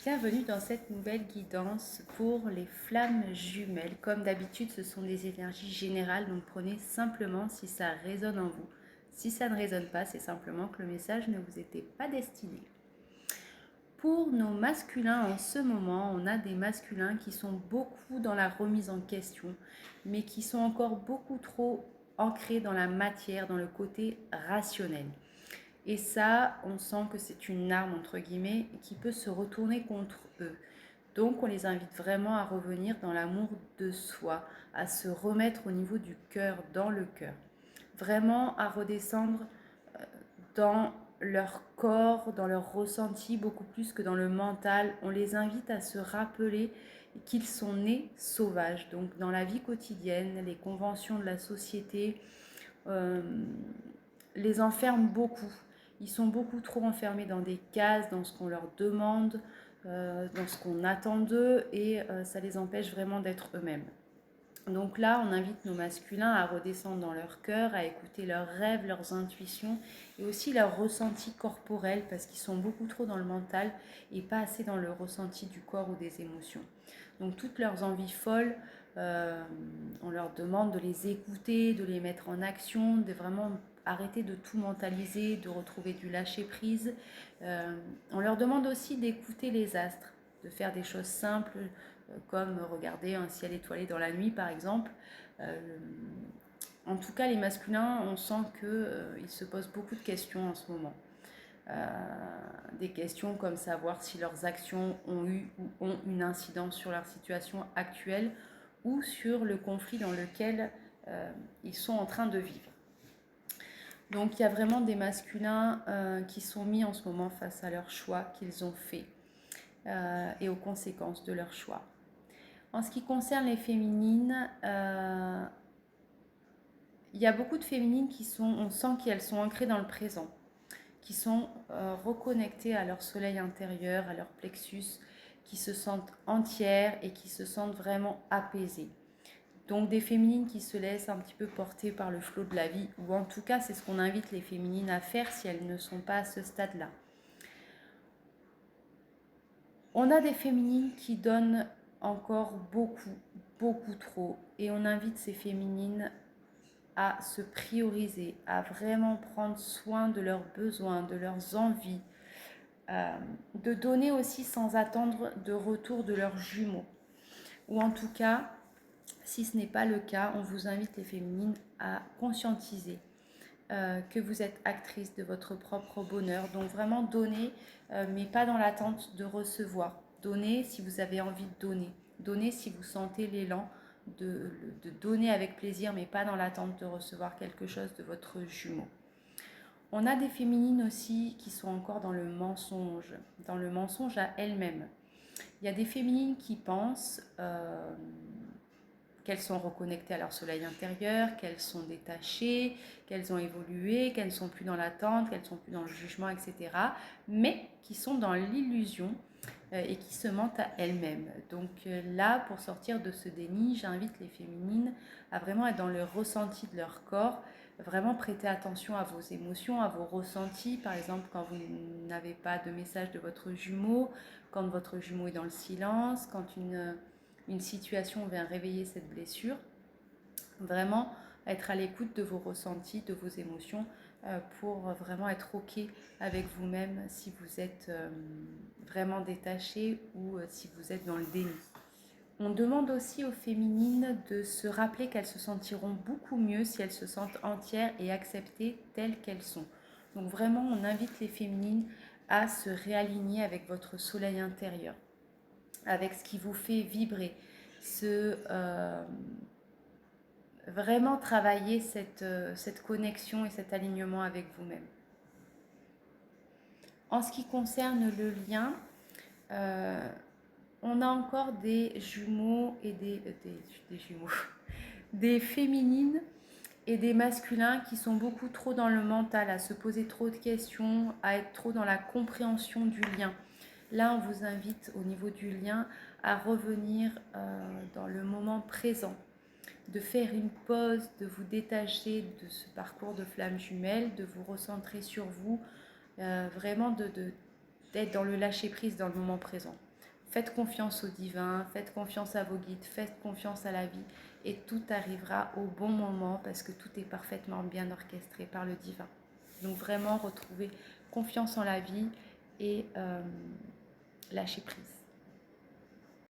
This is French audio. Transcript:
Bienvenue dans cette nouvelle guidance pour les flammes jumelles. Comme d'habitude, ce sont des énergies générales, donc prenez simplement si ça résonne en vous. Si ça ne résonne pas, c'est simplement que le message ne vous était pas destiné. Pour nos masculins en ce moment, on a des masculins qui sont beaucoup dans la remise en question, mais qui sont encore beaucoup trop ancrés dans la matière, dans le côté rationnel. Et ça, on sent que c'est une arme, entre guillemets, qui peut se retourner contre eux. Donc, on les invite vraiment à revenir dans l'amour de soi, à se remettre au niveau du cœur, dans le cœur. Vraiment à redescendre dans leur corps, dans leur ressenti, beaucoup plus que dans le mental. On les invite à se rappeler qu'ils sont nés sauvages. Donc, dans la vie quotidienne, les conventions de la société les enferment beaucoup. Ils sont beaucoup trop enfermés dans des cases, dans ce qu'on leur demande, dans ce qu'on attend d'eux, et ça les empêche vraiment d'être eux-mêmes. Donc là, on invite nos masculins à redescendre dans leur cœur, à écouter leurs rêves, leurs intuitions et aussi leurs ressentis corporels parce qu'ils sont beaucoup trop dans le mental et pas assez dans le ressenti du corps ou des émotions. Donc toutes leurs envies folles, on leur demande de les écouter, de les mettre en action, de vraiment arrêter de tout mentaliser, de retrouver du lâcher-prise. On leur demande aussi d'écouter les astres, de faire des choses simples, comme regarder un ciel étoilé dans la nuit par exemple. En tout cas, les masculins, on sent qu'ils se posent beaucoup de questions en ce moment. Des questions comme savoir si leurs actions ont eu ou ont une incidence sur leur situation actuelle ou sur le conflit dans lequel ils sont en train de vivre. Donc il y a vraiment des masculins qui sont mis en ce moment face à leurs choix qu'ils ont faits et aux conséquences de leurs choix. En ce qui concerne les féminines, il y a beaucoup de féminines qui sont, on sent qu'elles sont ancrées dans le présent, qui sont reconnectées à leur soleil intérieur, à leur plexus, qui se sentent entières et qui se sentent vraiment apaisées. Donc des féminines qui se laissent un petit peu porter par le flot de la vie, ou en tout cas c'est ce qu'on invite les féminines à faire si elles ne sont pas à ce stade-là. On a des féminines qui donnent encore beaucoup, beaucoup trop, et on invite ces féminines à se prioriser, à vraiment prendre soin de leurs besoins, de leurs envies, de donner aussi sans attendre de retour de leurs jumeaux. Ou en tout cas, si ce n'est pas le cas, on vous invite les féminines à conscientiser que vous êtes actrice de votre propre bonheur. Donc vraiment donner, mais pas dans l'attente de recevoir. Donner si vous avez envie de donner. Donner si vous sentez l'élan de donner avec plaisir, mais pas dans l'attente de recevoir quelque chose de votre jumeau. On a des féminines aussi qui sont encore dans le mensonge à elles-mêmes. Il y a des féminines qui pensent qu'elles sont reconnectées à leur soleil intérieur, qu'elles sont détachées, qu'elles ont évolué, qu'elles ne sont plus dans l'attente, qu'elles ne sont plus dans le jugement, etc. Mais qui sont dans l'illusion et qui se mentent à elles-mêmes. Donc là, pour sortir de ce déni, j'invite les féminines à vraiment être dans le ressenti de leur corps, vraiment prêter attention à vos émotions, à vos ressentis. Par exemple, quand vous n'avez pas de message de votre jumeau, quand votre jumeau est dans le silence, quand une situation vient réveiller cette blessure. Vraiment être à l'écoute de vos ressentis, de vos émotions pour vraiment être OK avec vous-même si vous êtes vraiment détaché ou si vous êtes dans le déni. On demande aussi aux féminines de se rappeler qu'elles se sentiront beaucoup mieux si elles se sentent entières et acceptées telles qu'elles sont. Donc vraiment, on invite les féminines à se réaligner avec votre soleil intérieur, avec ce qui vous fait vibrer, vraiment travailler cette connexion et cet alignement avec vous-même. En ce qui concerne le lien, on a encore des jumeaux et des jumeaux, des féminines et des masculins qui sont beaucoup trop dans le mental, à se poser trop de questions, à être trop dans la compréhension du lien. Là, on vous invite au niveau du lien à revenir dans le moment présent, de faire une pause, de vous détacher de ce parcours de flamme jumelle, de vous recentrer sur vous, vraiment d'être dans le lâcher-prise dans le moment présent. Faites confiance au divin, faites confiance à vos guides, faites confiance à la vie et tout arrivera au bon moment parce que tout est parfaitement bien orchestré par le divin. Donc vraiment retrouver confiance en la vie et lâcher prise.